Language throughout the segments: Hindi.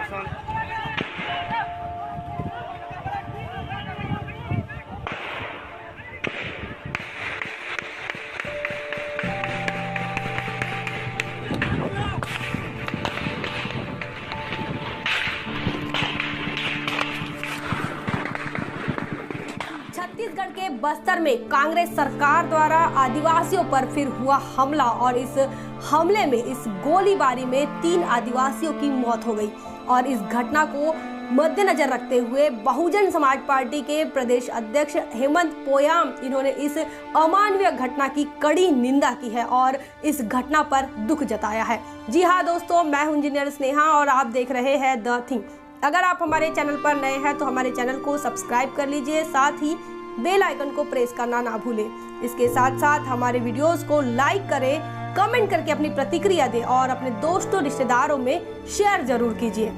छत्तीसगढ़ के बस्तर में कांग्रेस सरकार द्वारा आदिवासियों पर फिर हुआ हमला और इस हमले में इस गोलीबारी में 3 आदिवासियों की मौत हो गई। और इस घटना को मद्देनजर रखते हुए बहुजन समाज पार्टी के प्रदेश अध्यक्ष हेमंत पोयाम इन्होंने इस अमानवीय घटना की कड़ी निंदा की है और इस घटना पर दुख जताया है। जी हाँ दोस्तों, मैं हूं इंजीनियर स्नेहा और आप देख रहे हैं द थिंग। अगर आप हमारे चैनल पर नए हैं तो हमारे चैनल को सब्सक्राइब कर लीजिए, साथ ही बेल आइकन को प्रेस करना ना भूलें। इसके साथ साथ हमारे वीडियोस को लाइक करें, कमेंट करके अपनी प्रतिक्रिया दें और अपने दोस्तों रिश्तेदारों में शेयर जरूर कीजिए।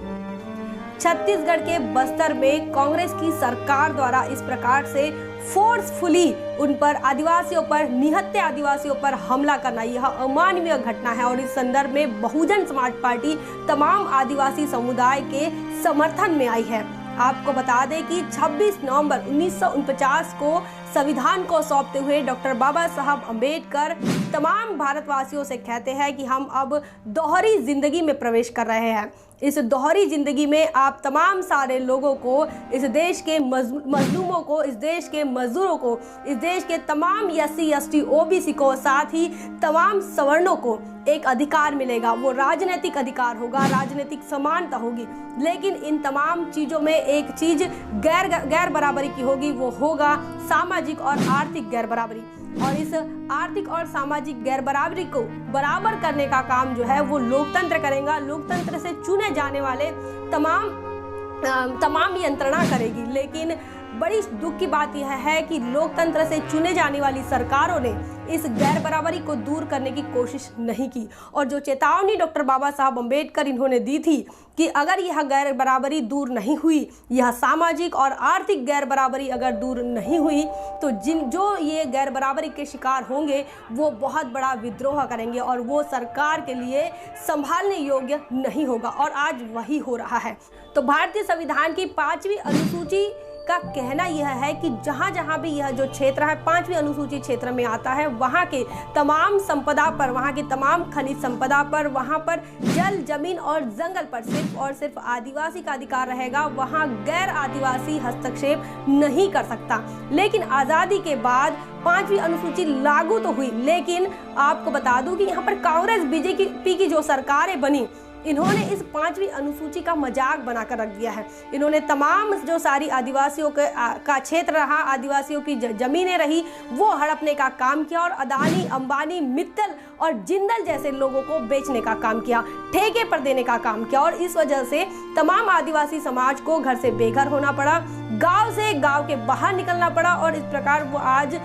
छत्तीसगढ़ के बस्तर में कांग्रेस की सरकार द्वारा इस प्रकार से फोर्सफुली उन पर आदिवासियों पर, निहत्थे आदिवासियों पर हमला करना यह अमानवीय घटना है और इस संदर्भ में बहुजन समाज पार्टी तमाम आदिवासी समुदाय के समर्थन में आई है। आपको बता दें कि 26 नवंबर 1949 को संविधान को सौंपते हुए डॉक्टर बाबा साहब अम्बेडकर तमाम भारतवासियों से कहते हैं कि हम अब दोहरी जिंदगी में प्रवेश कर रहे हैं। इस दोहरी जिंदगी में आप तमाम सारे लोगों को, इस देश के मजलूमों को, इस देश के मजदूरों को, इस देश के तमाम SC ST OBC को, साथ ही तमाम सवर्णों को एक अधिकार मिलेगा। वो राजनीतिक अधिकार होगा, राजनीतिक समानता होगी, लेकिन इन तमाम चीज़ों में एक चीज़ गैर बराबरी की होगी, वो होगा सामाजिक और आर्थिक गैर बराबरी। और इस आर्थिक और सामाजिक गैर बराबरी को बराबर करने का काम जो है वो लोकतंत्र करेगा। लोकतंत्र से चुने जाने वाले तमाम यंत्रणा करेगी। लेकिन बड़ी दुख की बात यह है कि लोकतंत्र से चुने जाने वाली सरकारों ने इस गैर बराबरी को दूर करने की कोशिश नहीं की। और जो चेतावनी डॉक्टर बाबा साहब अम्बेडकर इन्होंने दी थी कि अगर यह गैर बराबरी दूर नहीं हुई, यह सामाजिक और आर्थिक गैर बराबरी अगर दूर नहीं हुई, तो जो ये गैर बराबरी के शिकार होंगे वो बहुत बड़ा विद्रोह करेंगे और वो सरकार के लिए संभालने योग्य नहीं होगा। और आज वही हो रहा है। तो भारतीय संविधान की 5वीं अनुसूची का कहना यह है कि जहां भी यह जो क्षेत्र है 5वीं अनुसूची क्षेत्र में आता है, वहां के तमाम संपदा पर, वहां की तमाम खनिज संपदा पर, वहां पर जल, जमीन और जंगल पर सिर्फ और सिर्फ आदिवासी का अधिकार रहेगा। वहां गैर आदिवासी हस्तक्षेप नहीं कर सकता। लेकिन आज़ादी के बाद 5वीं अनुसूची लागू तो हुई, लेकिन आपको बता दूं कि यहाँ पर कांग्रेस बीजेपी की जो सरकारें बनी, इन्होंने इस 5वीं अनुसूची का मजाक बनाकर रख दिया है। इन्होंने तमाम जो सारी आदिवासियों का क्षेत्र रहा, आदिवासियों की जमीनें रही, वो हड़पने का काम किया और अदानी, अंबानी, मित्तल और जिंदल जैसे लोगों को बेचने का काम किया, ठेके पर देने का काम किया। और इस वजह से तमाम आदिवासी समाज को घर से बेघर होना पड़ा, गांव से गांव के बाहर निकलना पड़ा और इस प्रकार वो आज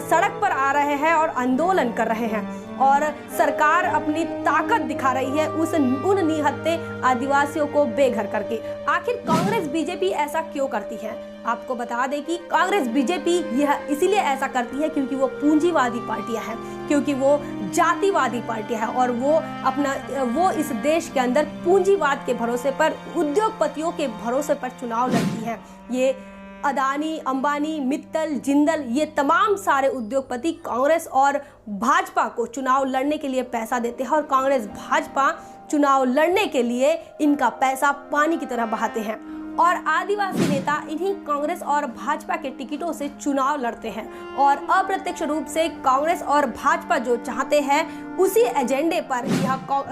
सड़क पर आ रहे हैं और आंदोलन कर रहे हैं। और सरकार अपनी ताकत दिखा रही है उन निहत्थे आदिवासियों को बेघर करके। आखिर कांग्रेस बीजेपी ऐसा क्यों करती है? आपको बता दें कि कांग्रेस बीजेपी यह इसीलिए ऐसा करती है क्योंकि वो पूंजीवादी पार्टियां हैं, क्योंकि वो जातिवादी पार्टियां हैं और वो इस देश के अंदर पूंजीवाद के भरोसे पर, उद्योगपतियों के भरोसे पर चुनाव लड़ती है। ये अदानी, अंबानी, मित्तल, जिंदल, ये तमाम सारे उद्योगपति कांग्रेस और भाजपा को चुनाव लड़ने के लिए पैसा देते हैं और कांग्रेस भाजपा चुनाव लड़ने के लिए इनका पैसा पानी की तरह बहाते हैं। और आदिवासी नेता इन्हीं कांग्रेस और भाजपा के टिकटों से चुनाव लड़ते हैं और अप्रत्यक्ष रूप से कांग्रेस और भाजपा जो चाहते हैं उसी एजेंडे पर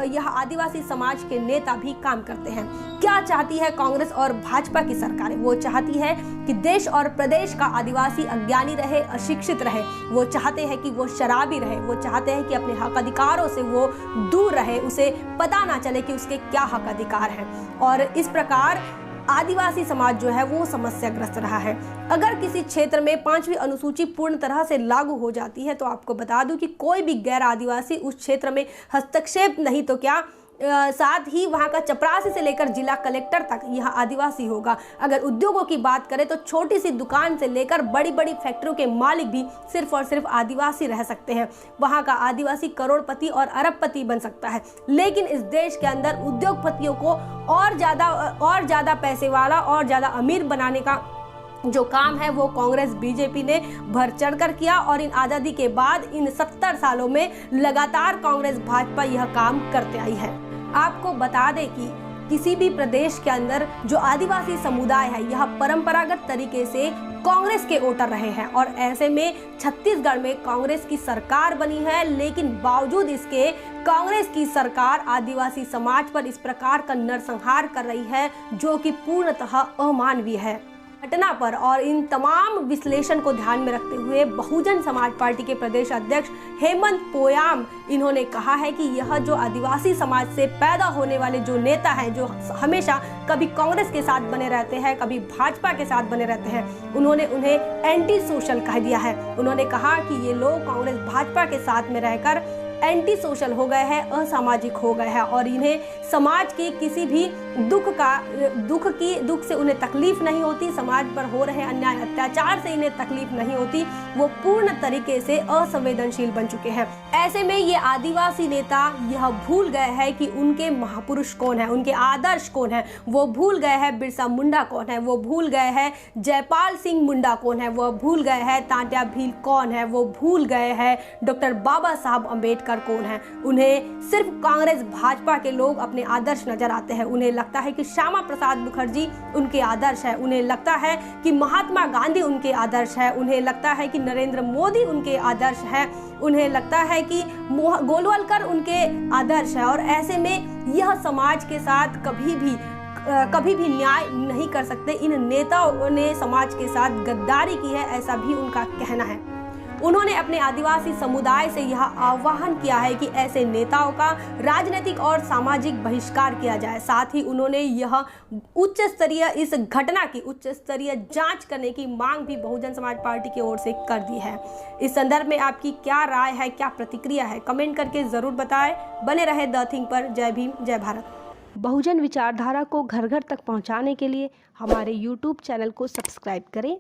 यह आदिवासी समाज के नेता भी काम करते हैं। क्या चाहती है कांग्रेस और भाजपा की सरकारें? वो चाहती है कि देश और प्रदेश का आदिवासी अज्ञानी रहे, अशिक्षित रहे। वो चाहते हैं कि वो शराबी रहे। वो चाहते हैं कि अपने हक अधिकारों से वो दूर रहे, उसे पता ना चले कि उसके क्या हक अधिकार हैं। और इस प्रकार आदिवासी समाज जो है वो समस्याग्रस्त रहा है। अगर किसी क्षेत्र में 5वीं अनुसूची पूर्ण तरह से लागू हो जाती है तो आपको बता दूं कि कोई भी गैर आदिवासी उस क्षेत्र में हस्तक्षेप नहीं तो क्या साथ ही वहां का चपरासी से लेकर जिला कलेक्टर तक यह आदिवासी होगा। अगर उद्योगों की बात करें तो छोटी सी दुकान से लेकर बड़ी बड़ी फैक्ट्रियों के मालिक भी सिर्फ और सिर्फ आदिवासी रह सकते हैं। वहां का आदिवासी करोड़पति और अरबपति बन सकता है, लेकिन इस देश के अंदर उद्योगपतियों को और ज्यादा पैसे वाला और ज्यादा अमीर बनाने का जो काम है वो कांग्रेस बीजेपी ने बढ़ चढ़कर किया और इन आज़ादी के बाद इन 70 सालों में लगातार कांग्रेस भाजपा यह काम करते आई है। आपको बता दें कि किसी भी प्रदेश के अंदर जो आदिवासी समुदाय है यह परंपरागत तरीके से कांग्रेस के वोटर रहे हैं और ऐसे में छत्तीसगढ़ में कांग्रेस की सरकार बनी है, लेकिन बावजूद इसके कांग्रेस की सरकार आदिवासी समाज पर इस प्रकार का नरसंहार कर रही है जो कि पूर्णतः अमानवीय है। घटना पर और इन तमाम विश्लेषण को ध्यान में रखते हुए बहुजन समाज पार्टी के प्रदेश अध्यक्ष हेमंत पोयाम इन्होंने कहा है कि यह जो आदिवासी समाज से पैदा होने वाले जो नेता हैं जो हमेशा कभी कांग्रेस के साथ बने रहते हैं कभी भाजपा के साथ बने रहते हैं, उन्होंने उन्हें एंटी सोशल कह दिया है। उन्होंने कहा कि ये लोग कांग्रेस भाजपा के साथ में रहकर एंटी सोशल हो गए हैं, असामाजिक हो गए हैं और इन्हें समाज के किसी भी दुख से उन्हें तकलीफ नहीं होती, समाज पर हो रहे अन्याय अत्याचार से इन्हें तकलीफ नहीं होती, वो पूर्ण तरीके से असंवेदनशील बन चुके हैं। ऐसे में ये आदिवासी नेता यह भूल गए हैं कि उनके महापुरुष कौन है, उनके आदर्श कौन है। वो भूल गए हैं बिरसा मुंडा कौन है, वो भूल गए हैं जयपाल सिंह मुंडा कौन है, वो भूल गए हैं तात्या भील कौन है, वो भूल गए हैं डॉक्टर बाबा साहब अम्बेडकर कौन है। उन्हें सिर्फ कांग्रेस भाजपा के लोग अपने आदर्श नजर आते हैं। उन्हें लगता है कि श्यामा प्रसाद मुखर्जी उनके आदर्श है, उन्हें लगता है कि महात्मा गांधी उनके आदर्श है, उन्हें लगता है कि नरेंद्र मोदी उनके आदर्श है, उन्हें लगता है कि गोलवलकर उनके आदर्श है और ऐसे में यह समाज के साथ कभी भी न्याय नहीं कर सकते। इन नेताओं ने समाज के साथ गद्दारी की है, ऐसा भी उनका कहना है। उन्होंने अपने आदिवासी समुदाय से यह आह्वान किया है कि ऐसे नेताओं का राजनीतिक और सामाजिक बहिष्कार किया जाए। साथ ही उन्होंने यह इस घटना की उच्च स्तरीय जांच करने की मांग भी बहुजन समाज पार्टी की ओर से कर दी है। इस संदर्भ में आपकी क्या राय है, क्या प्रतिक्रिया है, कमेंट करके जरूर बताएं। बने रहे द थिंक पर। जय भीम, जय भारत। बहुजन विचारधारा को घर घर तक पहुंचाने के लिए हमारे YouTube चैनल को सब्सक्राइब करें,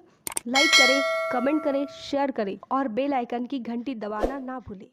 लाइक करें, कमेंट करें, शेयर करें और बेल आइकन की घंटी दबाना ना भूलें।